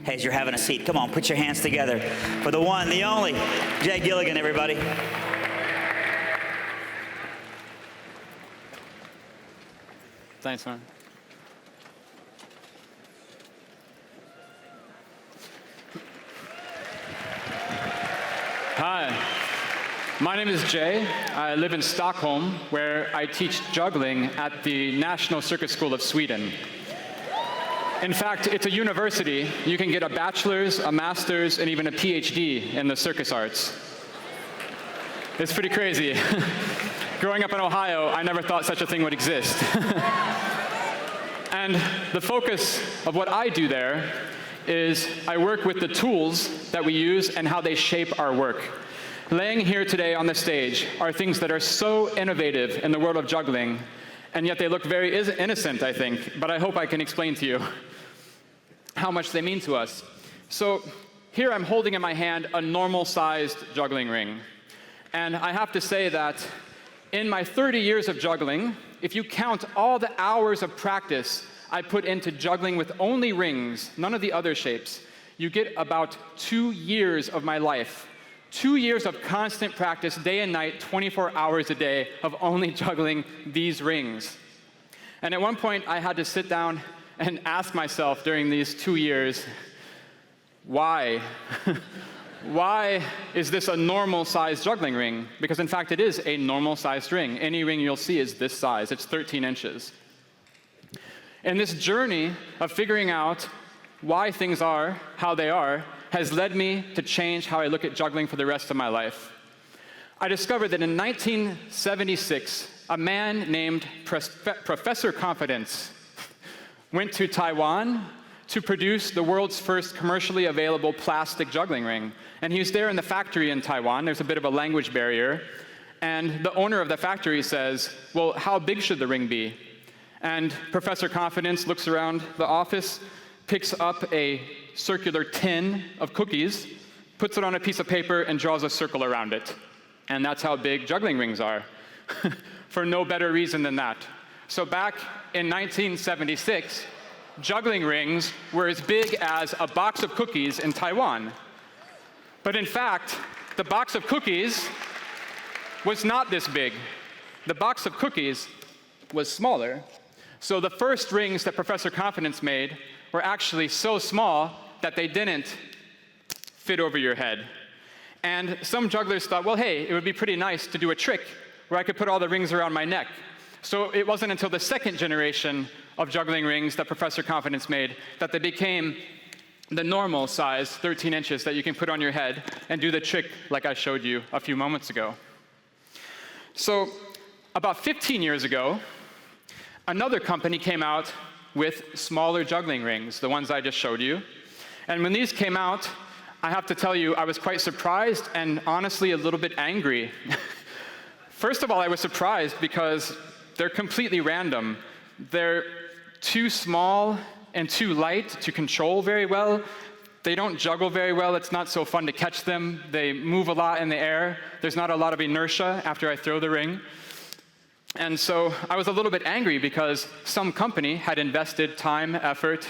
As you're having a seat, come on, put your hands together for the one, the only, Jay Gilligan, everybody. Thanks, man. Hi, my name is Jay. I live in Stockholm, where I teach juggling at the National Circus School of Sweden. In fact, it's a university. You can get a bachelor's, a master's, and even a PhD in the circus arts. It's pretty crazy. Growing up in Ohio, I never thought such a thing would exist. And the focus of what I do there is I work with the tools that we use and how they shape our work. Laying here today on the stage are things that are so innovative in the world of juggling, and yet they look very innocent, I think, but I hope I can explain to you how much they mean to us. So here I'm holding in my hand a normal-sized juggling ring. And I have to say that in my 30 years of juggling, if you count all the hours of practice I put into juggling with only rings, none of the other shapes, you get about 2 years of my life. 2 years of constant practice, day and night, 24 hours a day, of only juggling these rings. And at one point, I had to sit down and ask myself during these 2 years, why? Why is this a normal-sized juggling ring? Because in fact, it is a normal-sized ring. Any ring you'll see is this size. It's 13 inches. And this journey of figuring out why things are how they are has led me to change how I look at juggling for the rest of my life. I discovered that in 1976, a man named Professor Confidence went to Taiwan to produce the world's first commercially available plastic juggling ring. And he was there in the factory in Taiwan. There's a bit of a language barrier. And the owner of the factory says, well, how big should the ring be? And Professor Confidence looks around the office, picks up a circular tin of cookies, puts it on a piece of paper, and draws a circle around it. And that's how big juggling rings are, for no better reason than that. So back in 1976, juggling rings were as big as a box of cookies in Taiwan. But in fact, the box of cookies was not this big. The box of cookies was smaller. So the first rings that Professor Confidence made were actually so small that they didn't fit over your head. And some jugglers thought, well, hey, it would be pretty nice to do a trick where I could put all the rings around my neck. So it wasn't until the second generation of juggling rings that Professor Confidence made that they became the normal size, 13 inches, that you can put on your head and do the trick like I showed you a few moments ago. So about 15 years ago, another company came out with smaller juggling rings, the ones I just showed you. And when these came out, I have to tell you, I was quite surprised and honestly a little bit angry. First of all, I was surprised because they're completely random. They're too small and too light to control very well. They don't juggle very well. It's not so fun to catch them. They move a lot in the air. There's not a lot of inertia after I throw the ring. And so I was a little bit angry because some company had invested time, effort,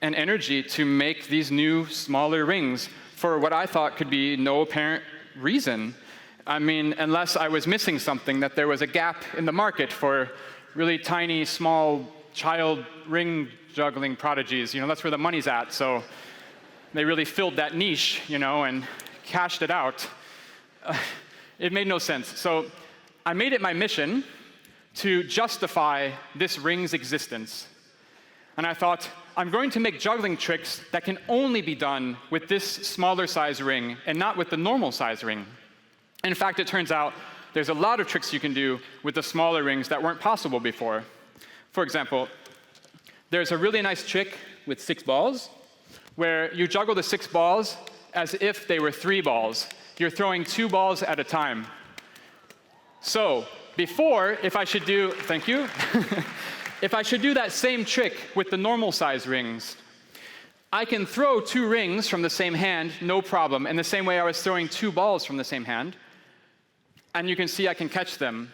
and energy to make these new, smaller rings for what I thought could be no apparent reason. I mean, unless I was missing something, that there was a gap in the market for really tiny, small, child ring juggling prodigies. You know, that's where the money's at. So they really filled that niche, you know, and cashed it out. It made no sense. So I made it my mission to justify this ring's existence. And I thought, I'm going to make juggling tricks that can only be done with this smaller size ring and not with the normal size ring. In fact, it turns out there's a lot of tricks you can do with the smaller rings that weren't possible before. For example, there's a really nice trick with 6 balls where you juggle the 6 balls as if they were 3 balls. You're throwing 2 balls at a time. So before, if I should do, thank you, if I should do that same trick with the normal size rings, I can throw 2 rings from the same hand, no problem, in the same way I was throwing 2 balls from the same hand. And you can see I can catch them.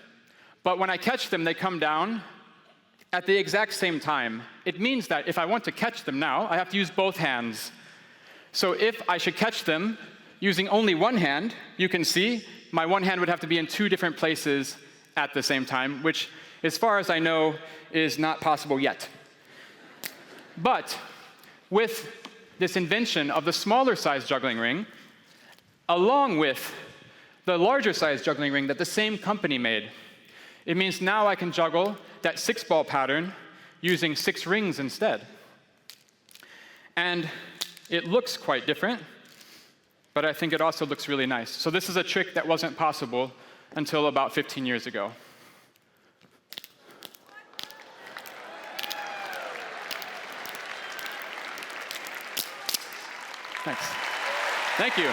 But when I catch them, they come down at the exact same time, it means that if I want to catch them now, I have to use both hands. So if I should catch them using only one hand, you can see my one hand would have to be in two different places at the same time, which, as far as I know, is not possible yet. But with this invention of the smaller size juggling ring, along with the larger size juggling ring that the same company made, it means now I can juggle that 6-ball pattern using 6 rings instead. And it looks quite different, but I think it also looks really nice. So this is a trick that wasn't possible until about 15 years ago. Thanks. Thank you.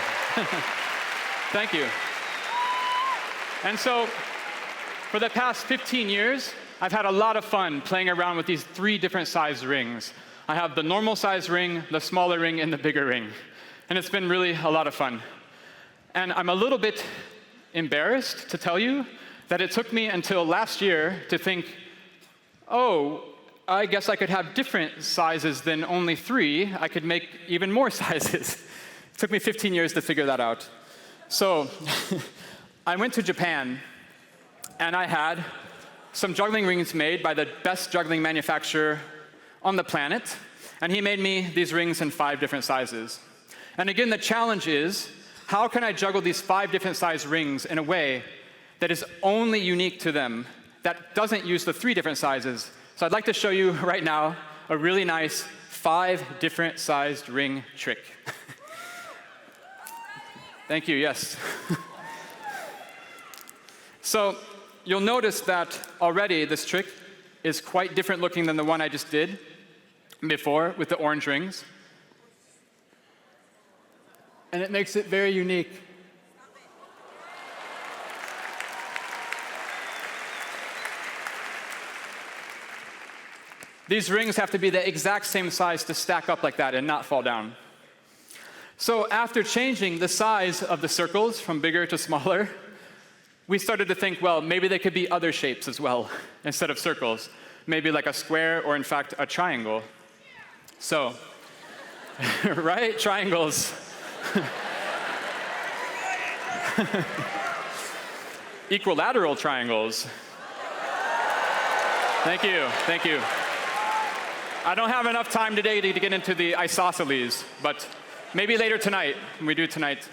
Thank you. And so, for the past 15 years, I've had a lot of fun playing around with these 3 different size rings. I have the normal size ring, the smaller ring, and the bigger ring. And it's been really a lot of fun. And I'm a little bit embarrassed to tell you that it took me until last year to think, oh, I guess I could have different sizes than only 3. I could make even more sizes. It took me 15 years to figure that out. So I went to Japan, and I had some juggling rings made by the best juggling manufacturer on the planet, and he made me these rings in 5 different sizes. And again, the challenge is, how can I juggle these 5 different size rings in a way that is only unique to them, that doesn't use the 3 different sizes? So I'd like to show you right now a really nice 5 different sized ring trick. Thank you, yes. So you'll notice that already this trick is quite different looking than the one I just did before with the orange rings. And it makes it very unique. These rings have to be the exact same size to stack up like that and not fall down. So after changing the size of the circles from bigger to smaller, we started to think, well, maybe they could be other shapes as well, instead of circles. Maybe like a square, or in fact, a triangle. So, right? Triangles. Equilateral triangles. Thank you, thank you. I don't have enough time today to get into the isosceles, but maybe later tonight, when we do tonight.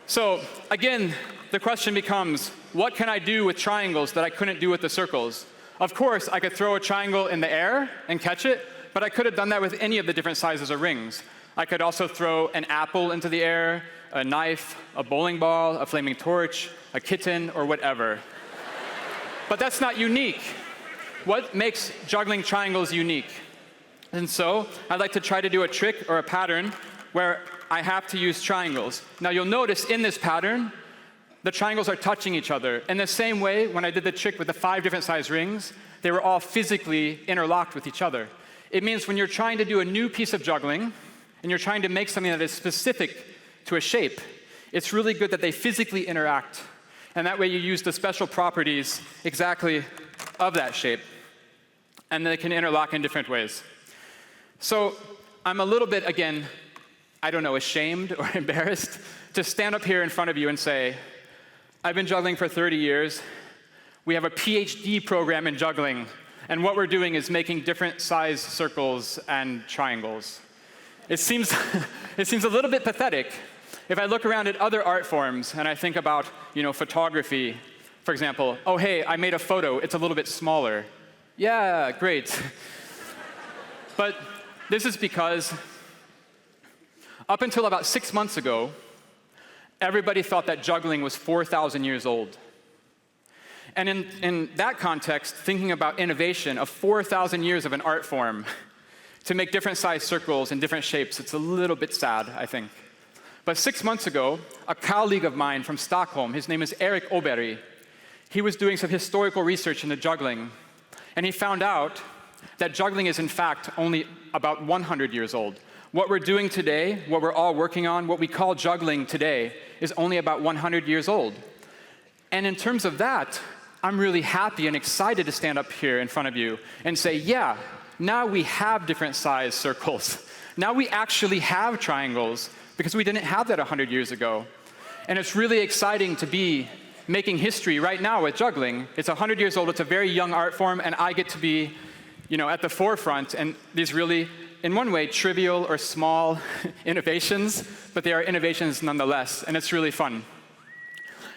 So, again, the question becomes, what can I do with triangles that I couldn't do with the circles? Of course, I could throw a triangle in the air and catch it, but I could have done that with any of the different sizes of rings. I could also throw an apple into the air, a knife, a bowling ball, a flaming torch, a kitten, or whatever. But that's not unique. What makes juggling triangles unique? And so, I'd like to try to do a trick or a pattern where I have to use triangles. Now you'll notice in this pattern, the triangles are touching each other. In the same way, when I did the trick with the 5 different size rings, they were all physically interlocked with each other. It means when you're trying to do a new piece of juggling, and you're trying to make something that is specific to a shape, it's really good that they physically interact. And that way you use the special properties exactly of that shape. And they can interlock in different ways. So I'm a little bit, again, I don't know, ashamed or embarrassed to stand up here in front of you and say, I've been juggling for 30 years. We have a PhD program in juggling. And what we're doing is making different size circles and triangles. It seems a little bit pathetic. If I look around at other art forms and I think about, photography, for example, oh, hey, I made a photo. It's a little bit smaller. Yeah, great. But this is because up until about 6 months ago, everybody thought that juggling was 4,000 years old. And in that context, thinking about innovation of 4,000 years of an art form to make different size circles and different shapes, it's a little bit sad, I think. But 6 months ago, a colleague of mine from Stockholm, his name is Erik Oberg, he was doing some historical research into juggling, and he found out that juggling is in fact only about 100 years old. What we're doing today, what we're all working on, what we call juggling today, is only about 100 years old. And in terms of that, I'm really happy and excited to stand up here in front of you and say, yeah, now we have different size circles. Now we actually have triangles, because we didn't have that 100 years ago. And it's really exciting to be making history right now with juggling. It's 100 years old, it's a very young art form, and I get to be, at the forefront, and these really, in one way, trivial or small innovations, but they are innovations nonetheless, and it's really fun.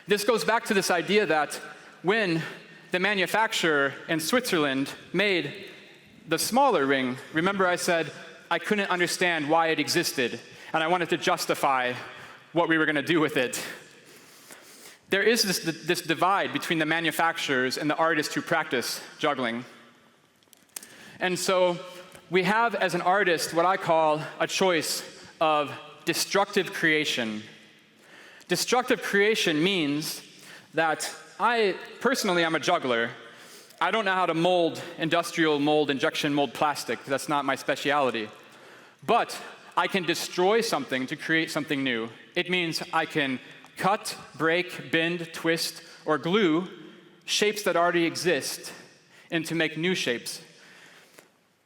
This goes back to this idea that when the manufacturer in Switzerland made the smaller ring, remember I said I couldn't understand why it existed, and I wanted to justify what we were going to do with it. There is this divide between the manufacturers and the artists who practice juggling. And so we have, as an artist, what I call a choice of destructive creation. Destructive creation means that personally, I'm a juggler. I don't know how to mold industrial mold, injection mold plastic. That's not my specialty. But I can destroy something to create something new. It means I can cut, break, bend, twist, or glue shapes that already exist and to make new shapes.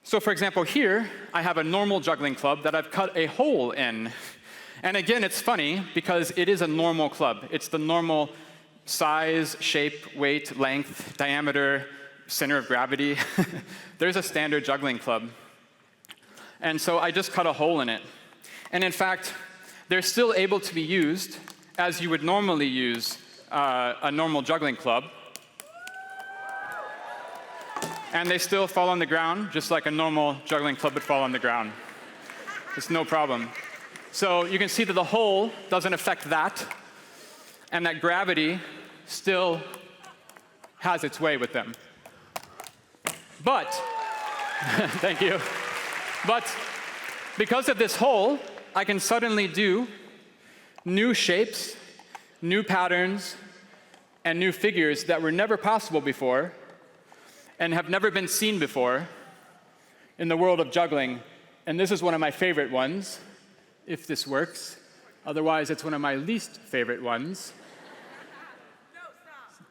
So for example, here, I have a normal juggling club that I've cut a hole in. And again, it's funny because it is a normal club. It's the normal size, shape, weight, length, diameter, center of gravity. There's a standard juggling club. And so I just cut a hole in it. And in fact, they're still able to be used as you would normally use a normal juggling club. And they still fall on the ground, just like a normal juggling club would fall on the ground. It's no problem. So you can see that the hole doesn't affect that, and that gravity still has its way with them. But, thank you. But because of this hole, I can suddenly do new shapes, new patterns, and new figures that were never possible before and have never been seen before in the world of juggling. And this is one of my favorite ones, if this works. Otherwise, it's one of my least favorite ones. No, stop.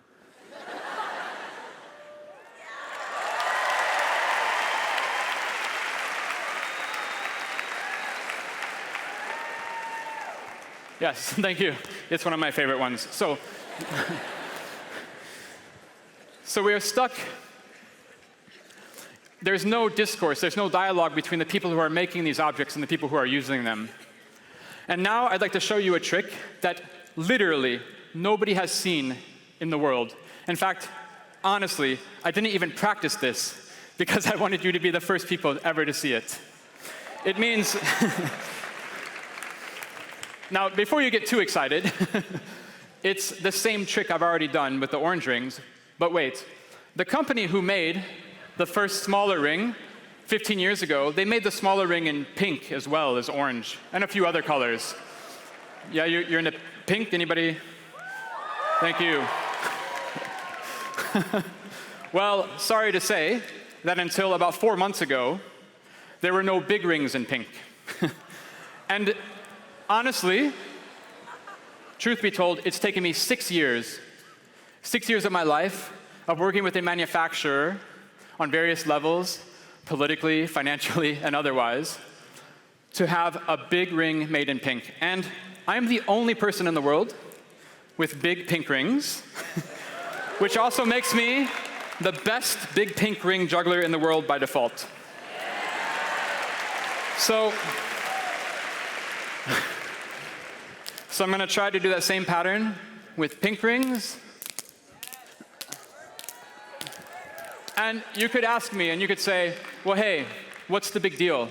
Yes, thank you. It's one of my favorite ones. So we are stuck. There's no discourse, there's no dialogue between the people who are making these objects and the people who are using them. And now I'd like to show you a trick that literally nobody has seen in the world. In fact, honestly, I didn't even practice this because I wanted you to be the first people ever to see it. It means, now before you get too excited, it's the same trick I've already done with the orange rings, but wait. The company who made the first smaller ring 15 years ago, they made the smaller ring in pink as well as orange, and a few other colors. Yeah, you're into pink? Anybody? Thank you. Well, sorry to say that until about 4 months ago, there were no big rings in pink. And honestly, truth be told, it's taken me 6 years of my life of working with a manufacturer on various levels, politically, financially, and otherwise, to have a big ring made in pink. And I'm the only person in the world with big pink rings, which also makes me the best big pink ring juggler in the world by default. So I'm going to try to do that same pattern with pink rings. And you could ask me, and you could say, well, hey, what's the big deal?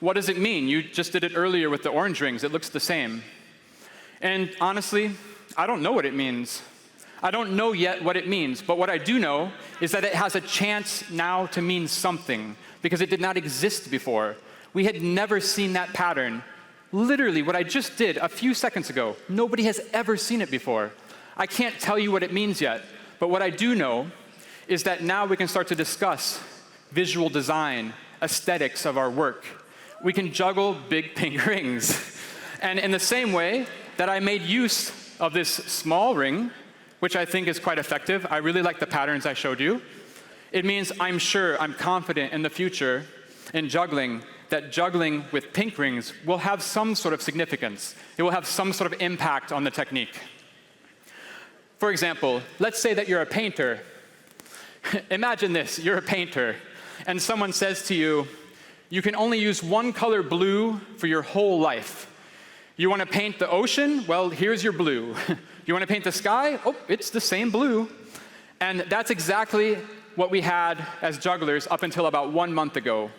What does it mean? You just did it earlier with the orange rings. It looks the same. And honestly, I don't know what it means. I don't know yet what it means, but what I do know is that it has a chance now to mean something, because it did not exist before. We had never seen that pattern. Literally, what I just did a few seconds ago, nobody has ever seen it before. I can't tell you what it means yet, but what I do know is that now we can start to discuss visual design, aesthetics of our work. We can juggle big pink rings. And in the same way that I made use of this small ring, which I think is quite effective. I really like the patterns I showed you. It means I'm sure, I'm confident in the future in juggling that juggling with pink rings will have some sort of significance. It will have some sort of impact on the technique. For example, let's say that you're a painter. Imagine this, you're a painter, and someone says to you, you can only use one color blue for your whole life. You want to paint the ocean? Well, here's your blue. You want to paint the sky? Oh, it's the same blue. And that's exactly what we had as jugglers up until about 1 month ago.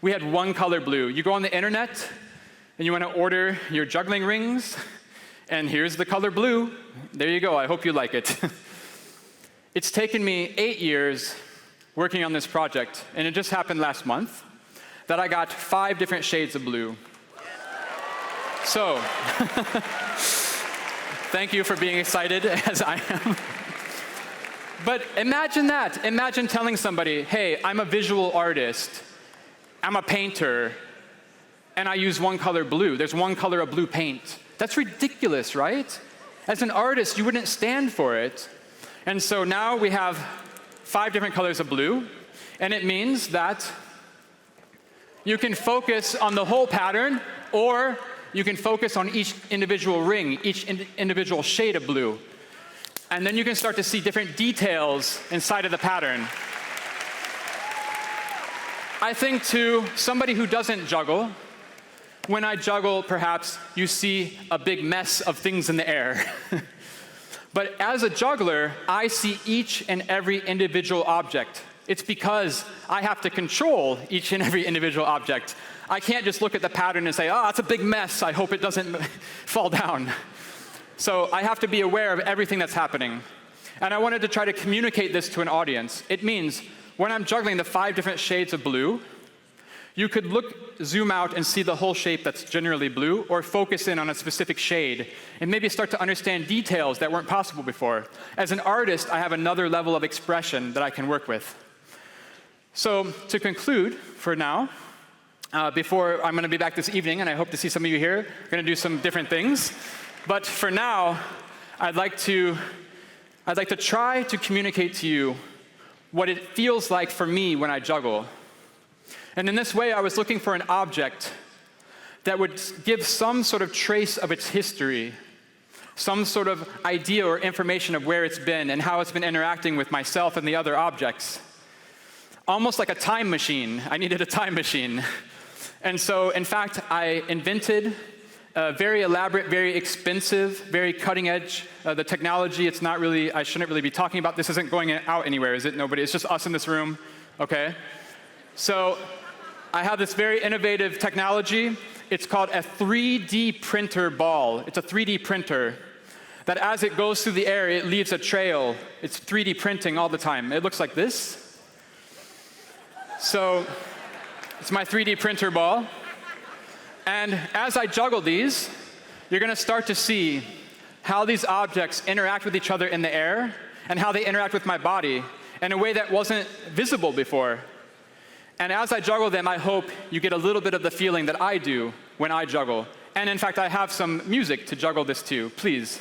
We had one color blue. You go on the internet, and you want to order your juggling rings, and here's the color blue. There you go. I hope you like it. It's taken me 8 years working on this project, and it just happened last month that I got 5 different shades of blue. So, thank you for being excited as I am. But imagine that. Imagine telling somebody, hey, I'm a visual artist, I'm a painter, and I use one color blue. There's one color of blue paint. That's ridiculous, right? As an artist, you wouldn't stand for it. And so now we have 5 different colors of blue, and it means that you can focus on the whole pattern, or you can focus on each individual ring, each individual shade of blue. And then you can start to see different details inside of the pattern. I think to somebody who doesn't juggle, when I juggle, perhaps you see a big mess of things in the air. But as a juggler, I see each and every individual object. It's because I have to control each and every individual object. I can't just look at the pattern and say, oh, it's a big mess, I hope it doesn't fall down. So I have to be aware of everything that's happening. And I wanted to try to communicate this to an audience. It means when I'm juggling the 5 different shades of blue, you could zoom out and see the whole shape that's generally blue, or focus in on a specific shade, and maybe start to understand details that weren't possible before. As an artist, I have another level of expression that I can work with. So to conclude, for now, before I'm going to be back this evening, and I hope to see some of you here, we're going to do some different things. But for now, I'd like to try to communicate to you what it feels like for me when I juggle. And in this way, I was looking for an object that would give some sort of trace of its history, some sort of idea or information of where it's been and how it's been interacting with myself and the other objects. Almost like a time machine. I needed a time machine. And so, in fact, I invented a very elaborate, very expensive, very cutting edge. The technology, it's not really, I shouldn't really be talking about. This isn't going out anywhere, is it? Nobody, it's just us in this room. Okay. So I have this very innovative technology. It's called a 3D printer ball. It's a 3D printer that as it goes through the air, it leaves a trail. It's 3D printing all the time. It looks like this. So it's my 3D printer ball. And as I juggle these, you're going to start to see how these objects interact with each other in the air and how they interact with my body in a way that wasn't visible before. And as I juggle them, I hope you get a little bit of the feeling that I do when I juggle. And in fact, I have some music to juggle this to. Please.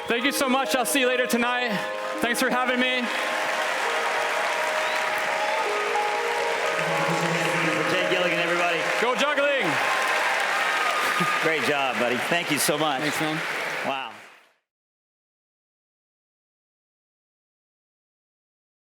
Thank you so much. I'll see you later tonight. Thanks for having me. Jay Gilligan, everybody. Go juggling. Great job, buddy. Thank you so much. Thanks, man.